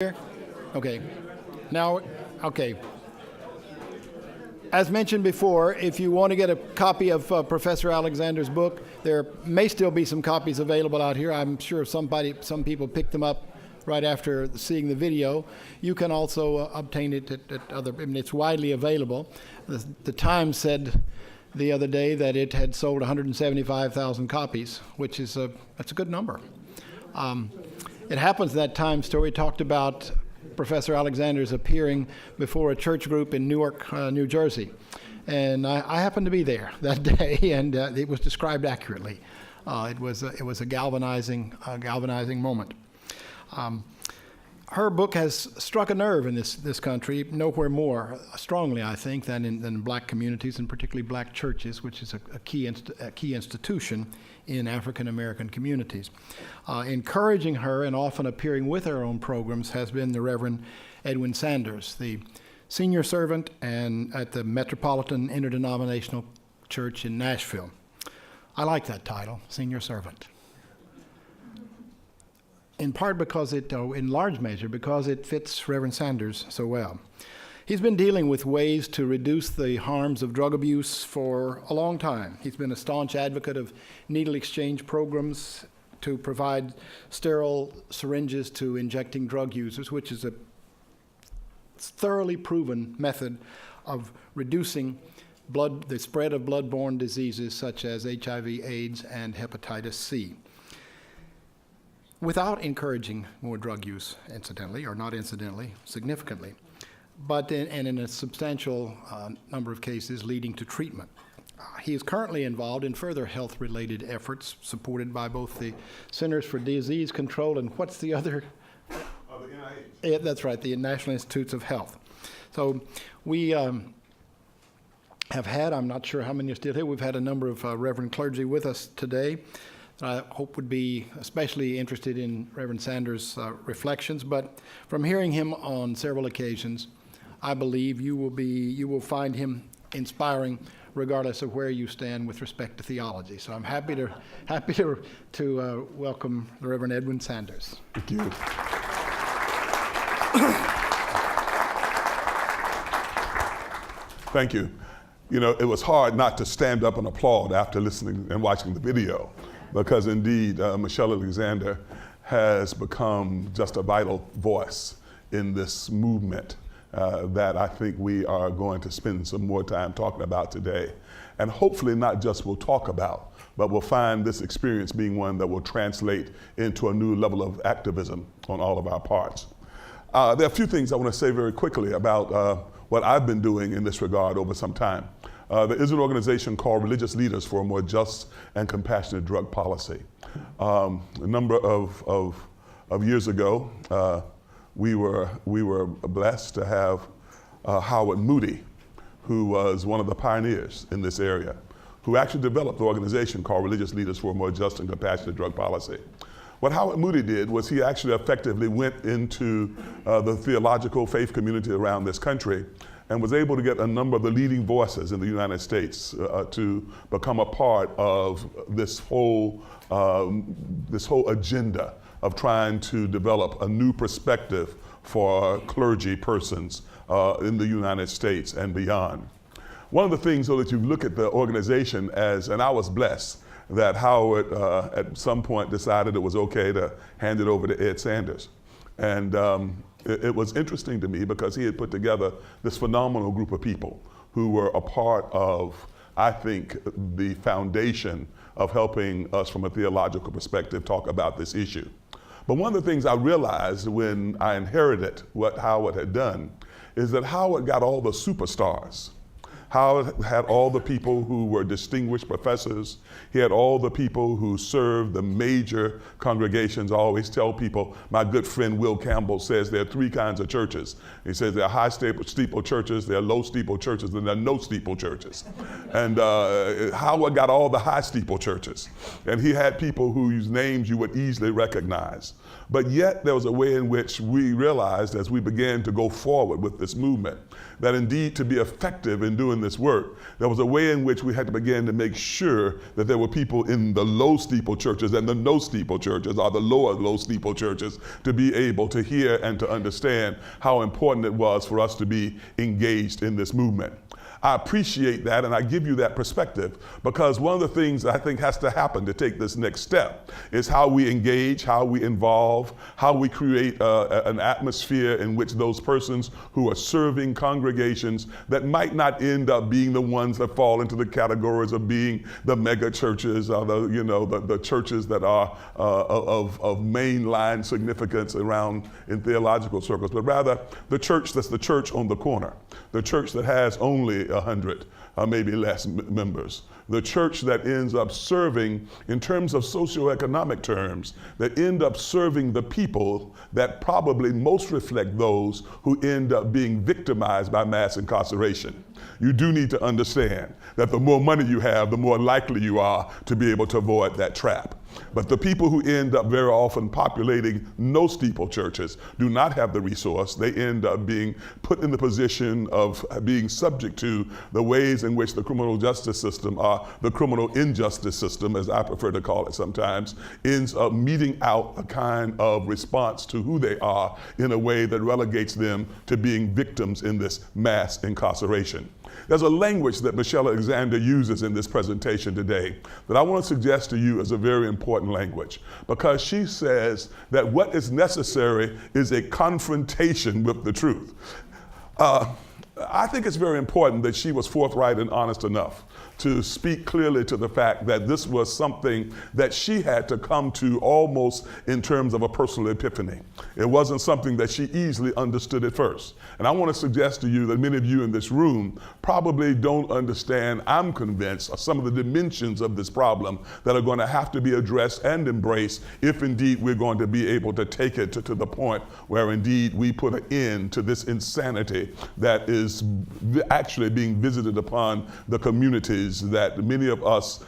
Here? Okay. Now, okay. As mentioned before, if you want to get a copy of Professor Alexander's book, there may still be some copies available out here. I'm sure some people picked them up right after seeing the video. You can also obtain it at other, it's widely available. The Times said the other day that it had sold 175,000 copies, which is that's a good number. It happens that Times story talked about Professor Alexander's appearing before a church group in Newark, New Jersey. And I happened to be there that day, and it was described accurately. It was a galvanizing moment. Her book has struck a nerve in this country, nowhere more strongly, I think, than in black communities, and particularly black churches, which is a key institution in African American communities. Encouraging her and often appearing with her own programs has been the Reverend Edwin Sanders, the senior servant and at the Metropolitan Interdenominational Church in Nashville. I like that title, senior servant. In part because in large measure, because it fits Reverend Sanders so well. He's been dealing with ways to reduce the harms of drug abuse for a long time. He's been a staunch advocate of needle exchange programs to provide sterile syringes to injecting drug users, which is a thoroughly proven method of reducing the spread of blood-borne diseases such as HIV, AIDS, and hepatitis C. Without encouraging more drug use, incidentally, or not incidentally, significantly, but in a substantial number of cases leading to treatment. He is currently involved in further health-related efforts supported by both the Centers for Disease Control and what's the other? The NIH. Yeah, that's right, the National Institutes of Health. So we have had, I'm not sure how many are still here, we've had a number of Reverend clergy with us today that I hope would be especially interested in Reverend Sanders' reflections, but from hearing him on several occasions, I believe you will find him inspiring regardless of where you stand with respect to theology. So I'm happy to welcome the Reverend Edwin Sanders. Thank you. Thank you. You know, it was hard not to stand up and applaud after listening and watching the video, because indeed, Michelle Alexander has become just a vital voice in this movement that I think we are going to spend some more time talking about today. And hopefully not just we'll talk about, but we'll find this experience being one that will translate into a new level of activism on all of our parts. There are a few things I want to say very quickly about what I've been doing in this regard over some time. There is an organization called Religious Leaders for a More Just and Compassionate Drug Policy. A number of years ago, we were blessed to have Howard Moody, who was one of the pioneers in this area, who actually developed the organization called Religious Leaders for a More Just and Compassionate Drug Policy. What Howard Moody did was he actually effectively went into the theological faith community around this country and was able to get a number of the leading voices in the United States to become a part of this whole agenda of trying to develop a new perspective for clergy persons in the United States and beyond. One of the things, though, that you look at the organization as, and I was blessed that Howard at some point decided it was okay to hand it over to Ed Sanders. And it was interesting to me because he had put together this phenomenal group of people who were a part of, I think, the foundation of helping us from a theological perspective talk about this issue. But one of the things I realized when I inherited what Howard had done is that Howard got all the superstars. Howard had all the people who were distinguished professors. He had all the people who served the major congregations. I always tell people, my good friend Will Campbell says there are three kinds of churches. He says there are high steeple churches, there are low steeple churches, and there are no steeple churches. And Howard got all the high steeple churches. And he had people whose names you would easily recognize. But yet there was a way in which we realized as we began to go forward with this movement that indeed to be effective in doing this work, there was a way in which we had to begin to make sure that there were people in the low steeple churches and the no steeple churches, or the lower low steeple churches, to be able to hear and to understand how important it was for us to be engaged in this movement. I appreciate that, and I give you that perspective because one of the things I think has to happen to take this next step is how we engage, how we involve, how we create an atmosphere in which those persons who are serving congregations that might not end up being the ones that fall into the categories of being the mega churches or the churches that are of mainline significance around in theological circles, but rather the church that's the church on the corner, the church that has only 100 or maybe less members, the church that ends up serving in terms of socioeconomic terms, that end up serving the people that probably most reflect those who end up being victimized by mass incarceration. You do need to understand that the more money you have, the more likely you are to be able to avoid that trap. But the people who end up very often populating no steeple churches do not have the resource. They end up being put in the position of being subject to the ways in which the criminal justice system, or the criminal injustice system, as I prefer to call it sometimes, ends up meting out a kind of response to who they are in a way that relegates them to being victims in this mass incarceration. There's a language that Michelle Alexander uses in this presentation today that I want to suggest to you as a very important language, because she says that what is necessary is a confrontation with the truth. I think it's very important that she was forthright and honest enough to speak clearly to the fact that this was something that she had to come to almost in terms of a personal epiphany. It wasn't something that she easily understood at first. And I want to suggest to you that many of you in this room probably don't understand, I'm convinced, of some of the dimensions of this problem that are going to have to be addressed and embraced if indeed we're going to be able to take it to the point where indeed we put an end to this insanity that is actually being visited upon the communities that many of us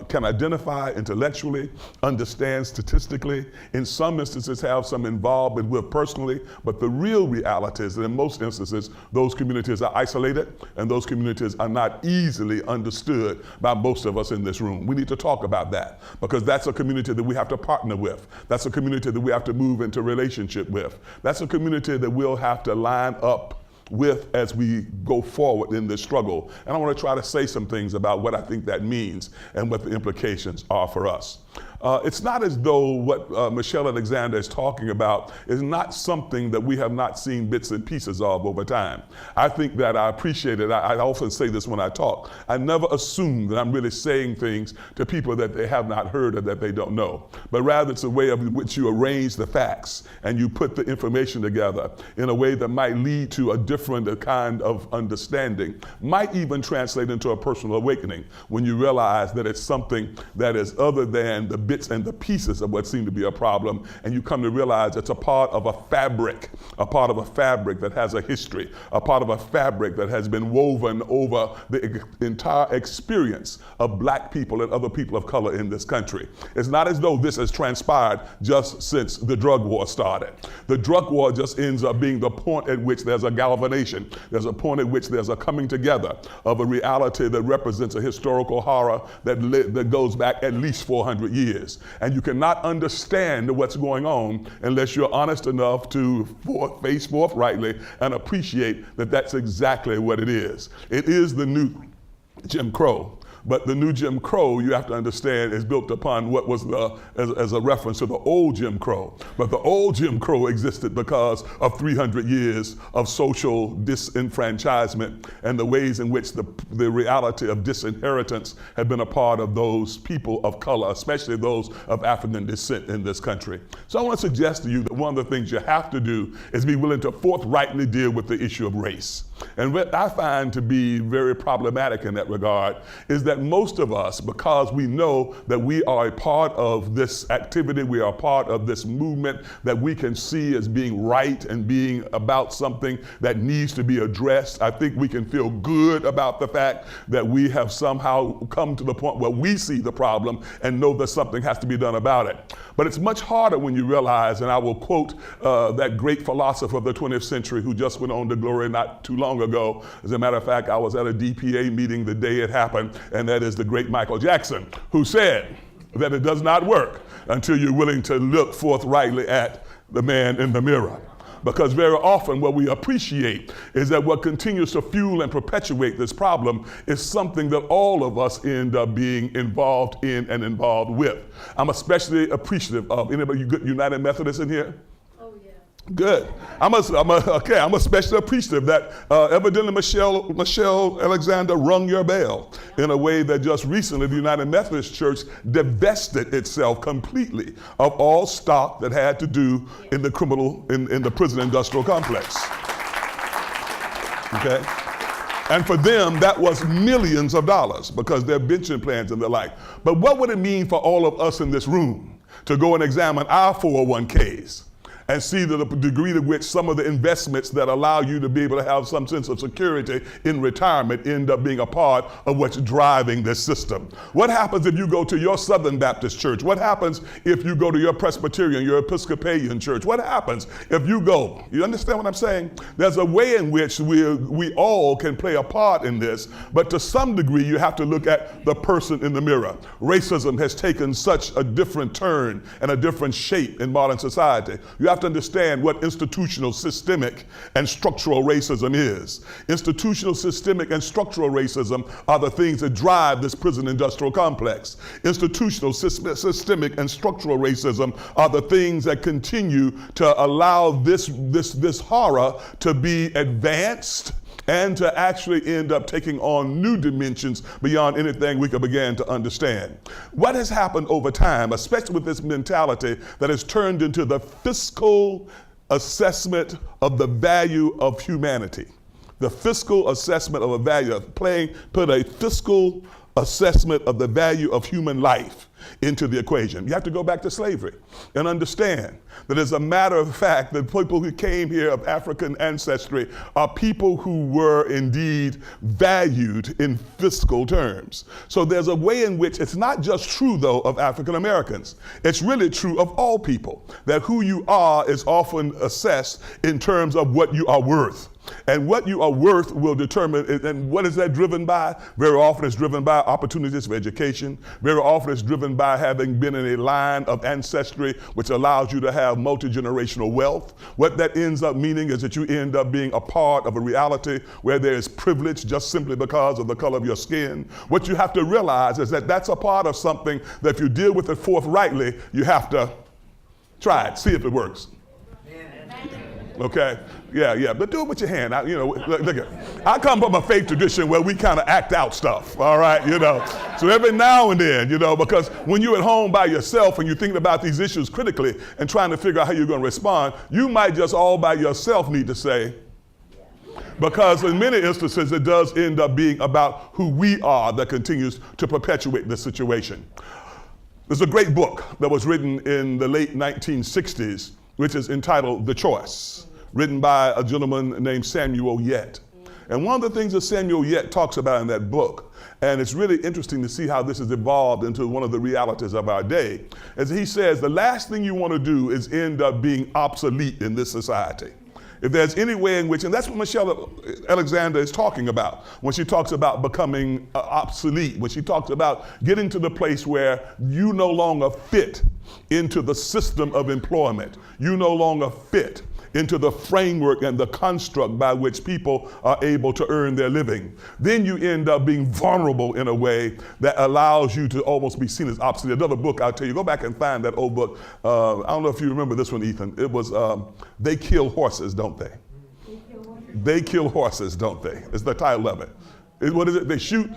can identify intellectually, understand statistically, in some instances have some involvement with personally, but the real reality is that in most instances, those communities are isolated and those communities are not easily understood by most of us in this room. We need to talk about that because that's a community that we have to partner with. That's a community that we have to move into relationship with. That's a community that we'll have to line up with as we go forward in this struggle. And I want to try to say some things about what I think that means and what the implications are for us. It's not as though what Michelle Alexander is talking about is not something that we have not seen bits and pieces of over time. I think that I appreciate it. I often say this when I talk. I never assume that I'm really saying things to people that they have not heard or that they don't know, but rather it's a way in which you arrange the facts and you put the information together in a way that might lead to a different kind of understanding, might even translate into a personal awakening when you realize that it's something that is other than the bits and the pieces of what seem to be a problem, and you come to realize it's a part of a fabric that has a history, a part of a fabric that has been woven over the entire experience of black people and other people of color in this country. It's not as though this has transpired just since the drug war started. The drug war just ends up being the point at which there's a galvanization. There's a point at which there's a coming together of a reality that represents a historical horror that goes back at least 400 years. And you cannot understand what's going on unless you're honest enough to face forthrightly and appreciate that that's exactly what it is. It is the new Jim Crow. But the new Jim Crow, you have to understand, is built upon what was as a reference to the old Jim Crow. But the old Jim Crow existed because of 300 years of social disenfranchisement and the ways in which the reality of disinheritance had been a part of those people of color, especially those of African descent in this country. So I want to suggest to you that one of the things you have to do is be willing to forthrightly deal with the issue of race. And what I find to be very problematic in that regard is that that most of us, because we know that we are a part of this activity, we are a part of this movement that we can see as being right and being about something that needs to be addressed, I think we can feel good about the fact that we have somehow come to the point where we see the problem and know that something has to be done about it. But it's much harder when you realize, and I will quote that great philosopher of the 20th century who just went on to glory not too long ago. As a matter of fact, I was at a DPA meeting the day it happened, and that is the great Michael Jackson, who said that it does not work until you're willing to look forthrightly at the man in the mirror. Because very often what we appreciate is that what continues to fuel and perpetuate this problem is something that all of us end up being involved in and involved with. I'm especially appreciative of, anybody United Methodist in here? Oh, yeah. Good. I'm especially appreciative that evidently Michelle Alexander rung your bell in a way that just recently the United Methodist Church divested itself completely of all stock that had to do in the prison industrial complex. Okay? And for them, that was millions of dollars because their pension plans and the like. But what would it mean for all of us in this room to go and examine our 401ks? And see the degree to which some of the investments that allow you to be able to have some sense of security in retirement end up being a part of what's driving this system. What happens if you go to your Southern Baptist church? What happens if you go to your Presbyterian, your Episcopalian church? What happens if you go? You understand what I'm saying? There's a way in which we all can play a part in this, but to some degree you have to look at the person in the mirror. Racism has taken such a different turn and a different shape in modern society. You have to understand what institutional, systemic, and structural racism is. Institutional, systemic, and structural racism are the things that drive this prison industrial complex. Institutional, systemic, and structural racism are the things that continue to allow this horror to be advanced and to actually end up taking on new dimensions beyond anything we could begin to understand. What has happened over time, especially with this mentality that has turned into the fiscal assessment of the value of humanity. The fiscal assessment of a value, put a fiscal assessment of the value of human life into the equation. You have to go back to slavery and understand that as a matter of fact, the people who came here of African ancestry are people who were indeed valued in fiscal terms. So there's a way in which it's not just true though of African Americans. It's really true of all people, that who you are is often assessed in terms of what you are worth. And what you are worth will determine, and what is that driven by? Very often it's driven by opportunities for education. Very often it's driven by having been in a line of ancestry which allows you to have multi-generational wealth. What that ends up meaning is that you end up being a part of a reality where there is privilege just simply because of the color of your skin. What you have to realize is that that's a part of something that if you deal with it forthrightly, you have to try it, see if it works. Okay? Yeah, but do it with your hand. I come from a faith tradition where we kind of act out stuff, all right, So every now and then, because when you're at home by yourself and you're thinking about these issues critically and trying to figure out how you're going to respond, you might just all by yourself need to say, because in many instances it does end up being about who we are that continues to perpetuate this situation. There's a great book that was written in the late 1960s, which is entitled The Choice, written by a gentleman named Samuel Yett. And one of the things that Samuel Yett talks about in that book, and it's really interesting to see how this has evolved into one of the realities of our day, is he says the last thing you want to do is end up being obsolete in this society. If there's any way in which, and that's what Michelle Alexander is talking about when she talks about becoming obsolete, when she talks about getting to the place where you no longer fit into the system of employment. You no longer fit into the framework and the construct by which people are able to earn their living. Then you end up being vulnerable in a way that allows you to almost be seen as obsolete. Another book, I'll tell you, go back and find that old book. I don't know if you remember this one, Ethan. It was They Kill Horses, Don't They? They Kill Horses, Don't They? It's the title of it. What is it? They shoot?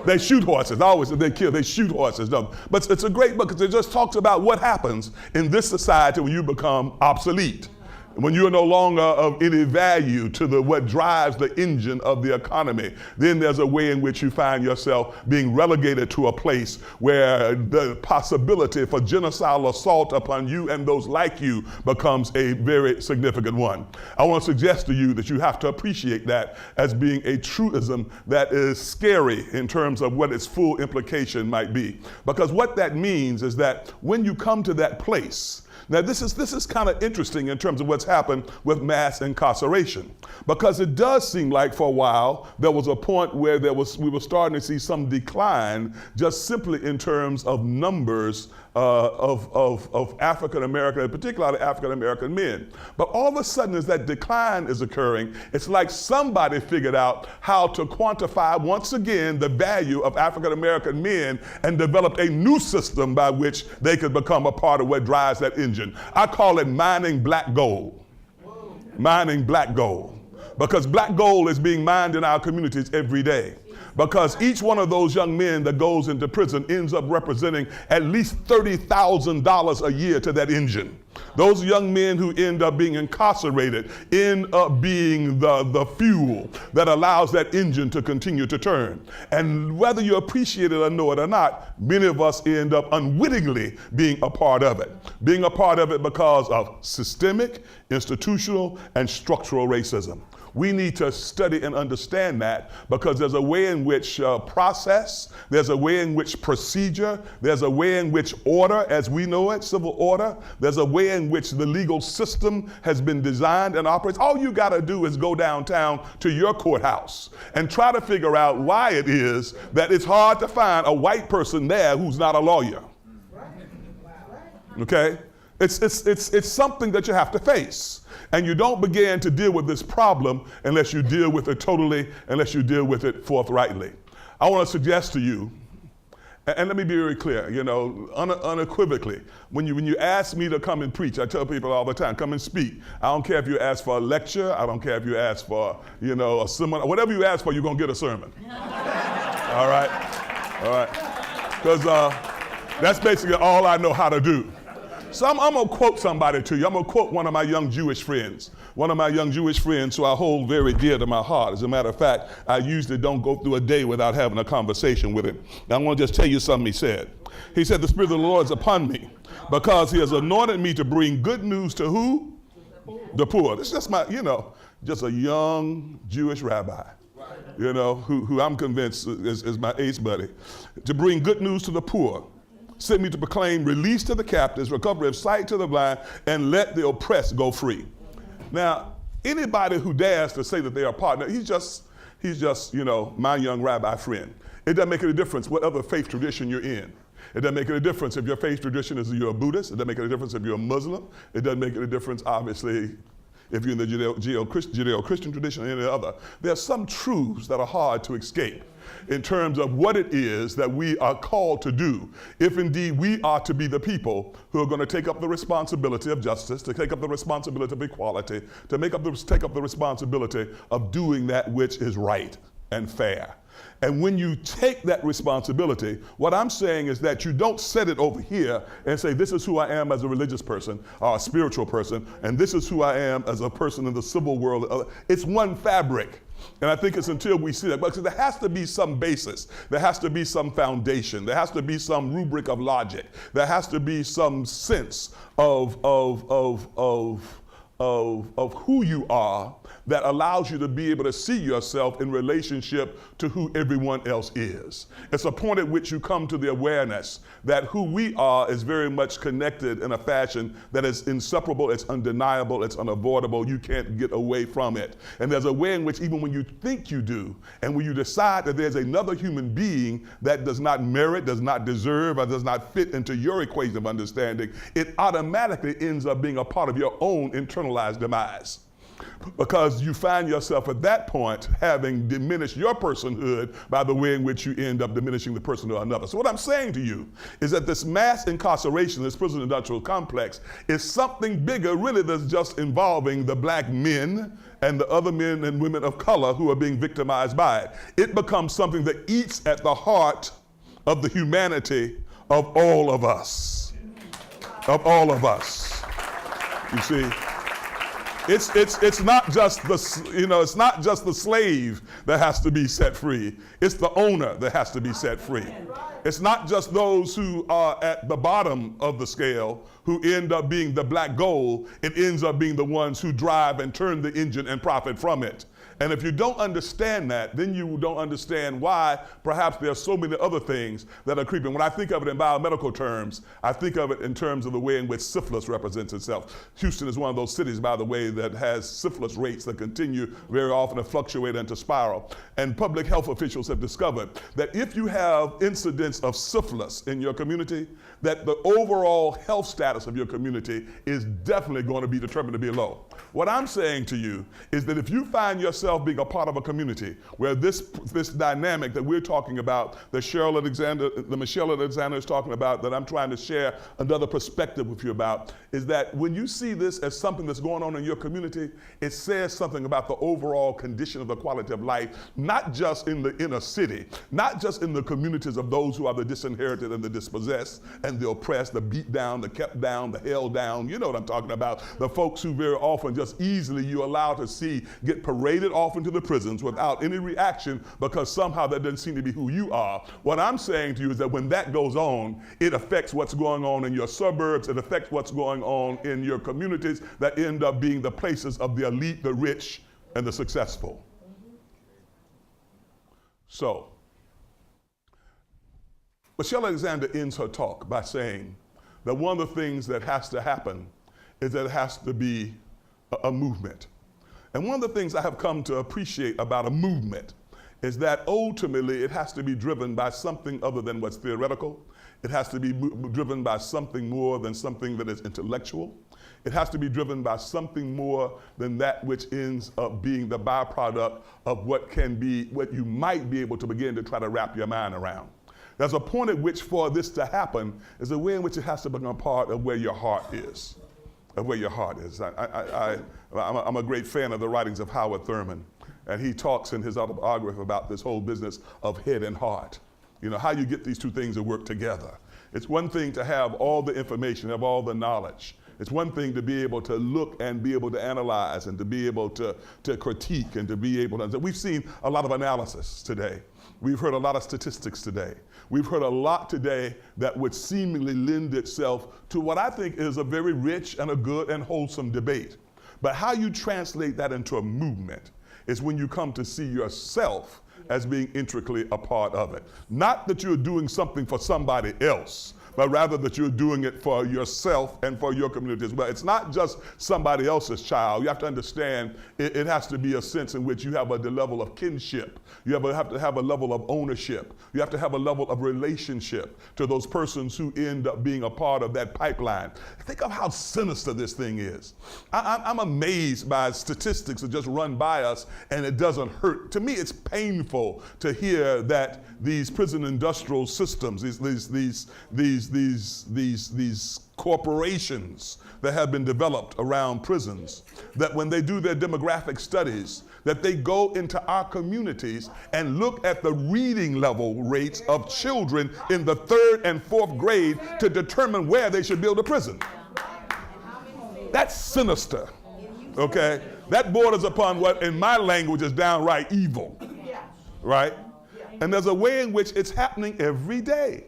They shoot horses. I always say they shoot horses. No. But it's a great book because it just talks about what happens in this society when you become obsolete. when you are no longer of any value to what drives the engine of the economy, then there's a way in which you find yourself being relegated to a place where the possibility for genocidal assault upon you and those like you becomes a very significant one. I want to suggest to you that you have to appreciate that as being a truism that is scary in terms of what its full implication might be. Because what that means is that when you come to that place, now this is kind of interesting in terms of what's happened with mass incarceration, because it does seem like for a while there was a point where we were starting to see some decline just simply in terms of numbers of African American, particularly African American men. But all of a sudden, as that decline is occurring, it's like somebody figured out how to quantify once again the value of African American men and developed a new system by which they could become a part of what drives that engine. I call it mining black gold. Mining black gold. Because black gold is being mined in our communities every day. Because each one of those young men that goes into prison ends up representing at least $30,000 a year to that engine. Those young men who end up being incarcerated end up being the fuel that allows that engine to continue to turn. And whether you appreciate it or know it or not, many of us end up unwittingly being a part of it. Being a part of it because of systemic, institutional, and structural racism. We need to study and understand that, because there's a way in which process, there's a way in which procedure, there's a way in which order as we know it, civil order, there's a way in which the legal system has been designed and operates. All you got to do is go downtown to your courthouse and try to figure out why it is that it's hard to find a white person there who's not a lawyer. Okay? It's something that you have to face. And you don't begin to deal with this problem unless you deal with it totally, unless you deal with it forthrightly. I want to suggest to you, and let me be very clear, unequivocally, when you ask me to come and preach, I tell people all the time, come and speak. I don't care if you ask for a lecture, I don't care if you ask for, a seminar, whatever you ask for, you're going to get a sermon. All right? Because that's basically all I know how to do. So I'm going to quote somebody to you. I'm going to quote one of my young Jewish friends. One of my young Jewish friends who I hold very dear to my heart. As a matter of fact, I usually don't go through a day without having a conversation with him. Now, I want to just tell you something he said. He said, "The Spirit of the Lord is upon me because he has anointed me to bring good news to who? The poor." This is just my, just a young Jewish rabbi, who I'm convinced is my ace buddy. To bring good news to the poor. Sent me to proclaim release to the captives, recovery of sight to the blind, and let the oppressed go free. Now, anybody who dares to say that they are a partner, he's just my young rabbi friend. It doesn't make any difference what other faith tradition you're in. It doesn't make any difference if your faith tradition is you're a Buddhist. It doesn't make any difference if you're a Muslim. It doesn't make any difference, obviously, if you're in the Judeo-Christian tradition or any other. There are some truths that are hard to escape in terms of what it is that we are called to do, if indeed we are to be the people who are going to take up the responsibility of justice, to take up the responsibility of equality, to take up the responsibility of doing that which is right and fair. And when you take that responsibility, what I'm saying is that you don't set it over here and say, this is who I am as a religious person or a spiritual person, and this is who I am as a person in the civil world. It's one fabric. And I think it's until we see that, because there has to be some basis, there has to be some foundation, there has to be some rubric of logic, there has to be some sense of who you are that allows you to be able to see yourself in relationship to who everyone else is. It's a point at which you come to the awareness that who we are is very much connected in a fashion that is inseparable, it's undeniable, it's unavoidable, you can't get away from it. And there's a way in which even when you think you do, and when you decide that there's another human being that does not merit, does not deserve, or does not fit into your equation of understanding, it automatically ends up being a part of your own internalized demise. Because you find yourself at that point having diminished your personhood by the way in which you end up diminishing the personhood of another. So what I'm saying to you is that this mass incarceration, this prison industrial complex, is something bigger really than just involving the black men and the other men and women of color who are being victimized by it. It becomes something that eats at the heart of the humanity of all of us. Of all of us. You see? It's not just it's not just the slave that has to be set free. It's the owner that has to be set free. It's not just those who are at the bottom of the scale who end up being the black gold. It ends up being the ones who drive and turn the engine and profit from it. And if you don't understand that, then you don't understand why perhaps there are so many other things that are creeping. When I think of it in biomedical terms, I think of it in terms of the way in which syphilis represents itself. Houston is one of those cities, by the way, that has syphilis rates that continue very often to fluctuate and to spiral. And public health officials have discovered that if you have incidents of syphilis in your community, that the overall health status of your community is definitely going to be determined to be low. What I'm saying to you is that if you find yourself being a part of a community where this dynamic that we're talking about, that Michelle Alexander is talking about, that I'm trying to share another perspective with you about, is that when you see this as something that's going on in your community, it says something about the overall condition of the quality of life, not just in the inner city, not just in the communities of those who are the disinherited and the dispossessed and the oppressed, the beat down, the kept down, the held down. You know what I'm talking about. The folks who very often just easily you allow to see get paraded off into the prisons without any reaction because somehow that doesn't seem to be who you are. What I'm saying to you is that when that goes on, it affects what's going on in your suburbs, it affects what's going on in your communities that end up being the places of the elite, the rich, and the successful. So, Michelle Alexander ends her talk by saying that one of the things that has to happen is that it has to be a movement. And one of the things I have come to appreciate about a movement is that ultimately it has to be driven by something other than what's theoretical. It has to be driven by something more than something that is intellectual. It has to be driven by something more than that which ends up being the byproduct of what can be, what you might be able to begin to try to wrap your mind around. There's a point at which for this to happen is a way in which it has to become part of where your heart is. Of where your heart is. I'm a great fan of the writings of Howard Thurman, and he talks in his autobiography about this whole business of head and heart. You know, how you get these two things to work together. It's one thing to have all the information, have all the knowledge. It's one thing to be able to look and be able to analyze and to be able to critique and to be able to, we've seen a lot of analysis today. We've heard a lot of statistics today. We've heard a lot today that would seemingly lend itself to what I think is a very rich and a good and wholesome debate. But how you translate that into a movement is when you come to see yourself as being intricately a part of it. Not that you're doing something for somebody else, but rather that you're doing it for yourself and for your community as well. It's not just somebody else's child. You have to understand it has to be a sense in which you have a level of kinship. You have to have a level of ownership. You have to have a level of relationship to those persons who end up being a part of that pipeline. Think of how sinister this thing is. I'm amazed by statistics that just run by us and it doesn't hurt. To me, it's painful to hear that these prison industrial systems, these corporations that have been developed around prisons, that when they do their demographic studies, that they go into our communities and look at the reading level rates of children in the 3rd and 4th grade to determine where they should build a prison. That's sinister, okay? That borders upon what in my language is downright evil, right? And there's a way in which it's happening every day.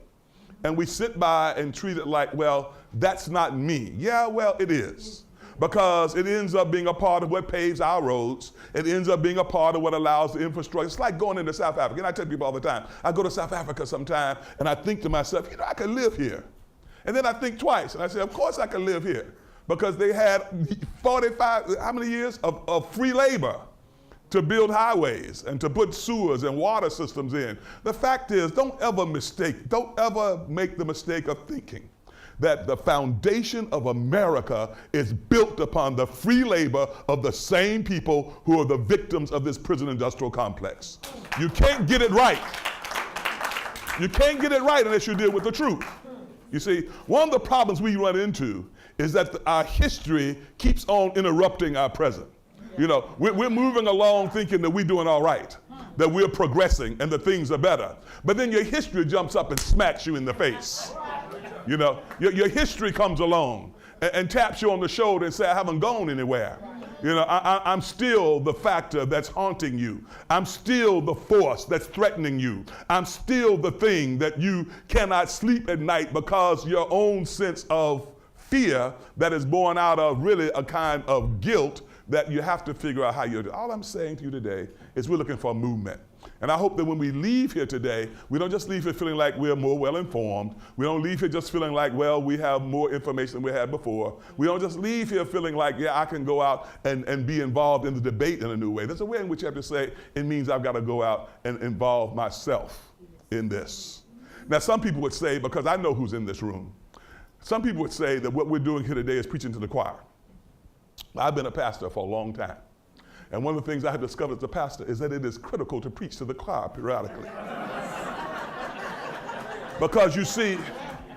And we sit by and treat it like, well, that's not me. Yeah, well, it is. Because it ends up being a part of what paves our roads. It ends up being a part of what allows the infrastructure. It's like going into South Africa. And I tell people all the time, I go to South Africa sometime and I think to myself, you know, I could live here. And then I think twice and I say, of course I could live here. Because they had 45, how many years of free labor to build highways and to put sewers and water systems in. The fact is, don't ever make the mistake of thinking that the foundation of America is built upon the free labor of the same people who are the victims of this prison industrial complex. You can't get it right. You can't get it right unless you deal with the truth. You see, one of the problems we run into is that our history keeps on interrupting our present. You know, we're moving along thinking that we're doing all right, that we're progressing and that things are better. But then your history jumps up and smacks you in the face. You know, your history comes along and taps you on the shoulder and says, I haven't gone anywhere. You know, I'm still the factor that's haunting you. I'm still the force that's threatening you. I'm still the thing that you cannot sleep at night because your own sense of fear that is born out of really a kind of guilt that you have to figure out how you're doing. All I'm saying to you today is we're looking for a movement. And I hope that when we leave here today, we don't just leave here feeling like we're more well-informed. We don't leave here just feeling like, well, we have more information than we had before. We don't just leave here feeling like, yeah, I can go out and be involved in the debate in a new way. There's a way in which you have to say, it means I've got to go out and involve myself in this. Now, some people would say, because I know who's in this room, some people would say that what we're doing here today is preaching to the choir. I've been a pastor for a long time. And one of the things I have discovered as a pastor is that it is critical to preach to the choir periodically. Because you see,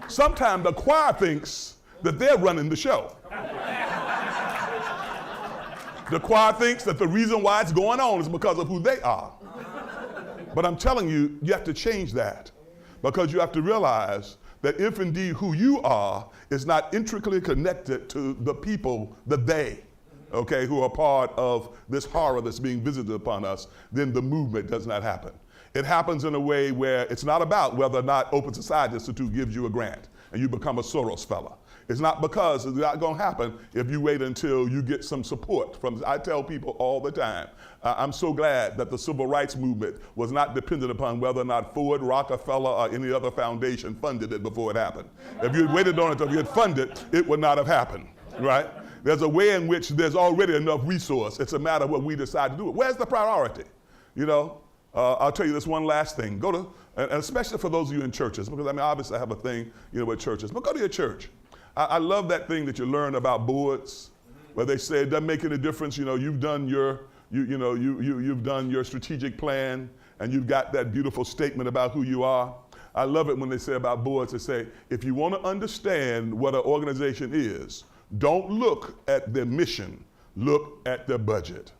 sometimes the choir thinks that they're running the show. The choir thinks that the reason why it's going on is because of who they are. But I'm telling you, you have to change that. Because you have to realize that if indeed who you are is not intricately connected to the people, the they, okay, who are part of this horror that's being visited upon us, then the movement does not happen. It happens in a way where it's not about whether or not Open Society Institute gives you a grant and you become a Soros fella. It's not because it's not going to happen if you wait until you get some support from. I tell people all the time, I'm so glad that the civil rights movement was not dependent upon whether or not Ford, Rockefeller, or any other foundation funded it before it happened. If you had waited on it until you had funded, it would not have happened, right? There's a way in which there's already enough resource. It's a matter of what we decide to do. Where's the priority? You know, I'll tell you this one last thing. Go to, and especially for those of you in churches, because I mean, obviously I have a thing, you know, with churches, but go to your church. I love that thing that you learn about boards, where they say it doesn't make any difference. You know, you've done your, you've done your strategic plan, and you've got that beautiful statement about who you are. I love it when they say about boards. They say, if you want to understand what an organization is, don't look at their mission, look at their budget.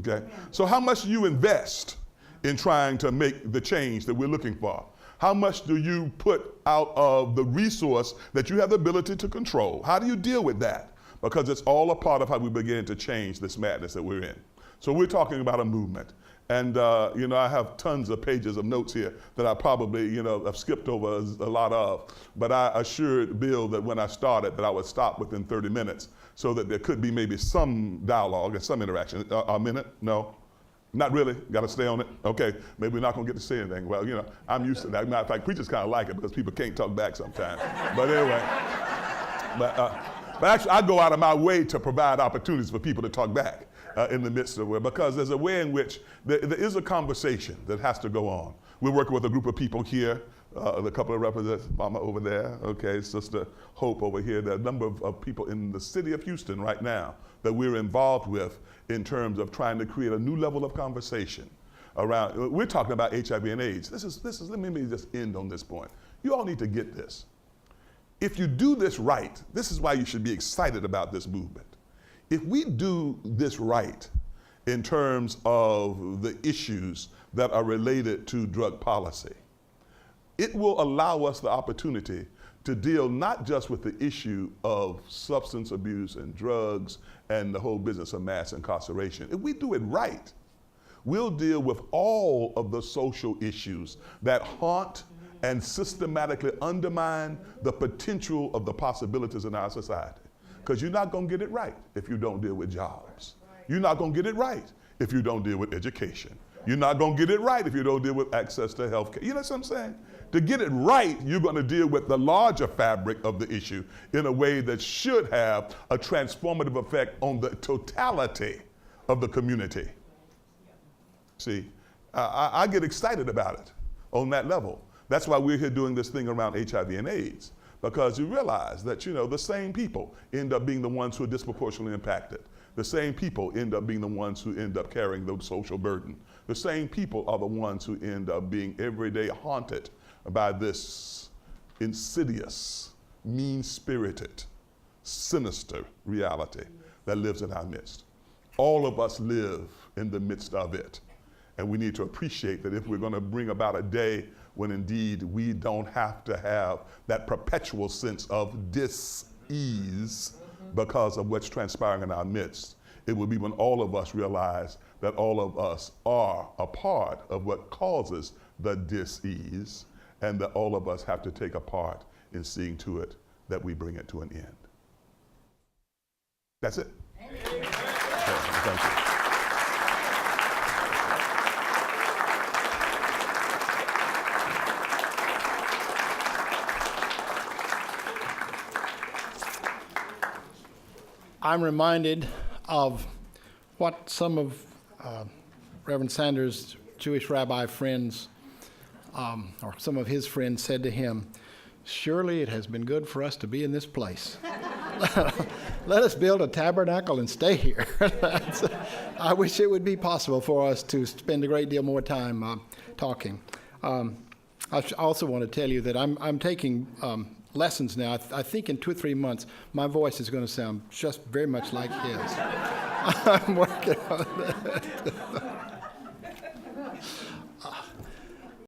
Okay? So how much do you invest in trying to make the change that we're looking for? How much do you put out of the resource that you have the ability to control? How do you deal with that? Because it's all a part of how we begin to change this madness that we're in. So we're talking about a movement. And, you know, I have tons of pages of notes here that I probably, you know, I've skipped over a lot of. But I assured Bill that when I started that I would stop within 30 minutes so that there could be maybe some dialogue and some interaction. A minute? No. Not really. Got to stay on it. Okay. Maybe we're not going to get to say anything. Well, you know, I'm used to that. Matter of fact, preachers kind of like it because people can't talk back sometimes. But anyway, but actually, I go out of my way to provide opportunities for people to talk back in the midst of it, because there's a way in which there is a conversation that has to go on. We're working with a group of people here, a couple of representatives, Mama over there, okay, Sister Hope over here. There are a number of people in the city of Houston right now that we're involved with in terms of trying to create a new level of conversation around. We're talking about HIV and AIDS. This is. Let me just end on this point. You all need to get this. If you do this right, this is why you should be excited about this movement. If we do this right in terms of the issues that are related to drug policy, it will allow us the opportunity to deal not just with the issue of substance abuse and drugs and the whole business of mass incarceration. If we do it right, we'll deal with all of the social issues that haunt and systematically undermine the potential of the possibilities in our society. Because you're not going to get it right if you don't deal with jobs. You're not going to get it right if you don't deal with education. You're not going to get it right if you don't deal with access to health care. You know what I'm saying? To get it right, you're going to deal with the larger fabric of the issue in a way that should have a transformative effect on the totality of the community. See, I get excited about it on that level. That's why we're here doing this thing around HIV and AIDS. Because you realize that, you know, the same people end up being the ones who are disproportionately impacted. The same people end up being the ones who end up carrying the social burden. The same people are the ones who end up being every day haunted by this insidious, mean-spirited, sinister reality that lives in our midst. All of us live in the midst of it. And we need to appreciate that if we're going to bring about a day when indeed we don't have to have that perpetual sense of dis-ease, because of what's transpiring in our midst. It will be when all of us realize that all of us are a part of what causes the dis-ease, and that all of us have to take a part in seeing to it that we bring it to an end. That's it. Okay, thank you. I'm reminded of what some of Reverend Sanders' Jewish rabbi friends, or some of his friends, said to him, "Surely it has been good for us to be in this place. Let us build a tabernacle and stay here." I wish it would be possible for us to spend a great deal more time talking. I also want to tell you that I'm taking lessons now. I think in 2 or 3 months, my voice is going to sound just very much like his. I'm working on that.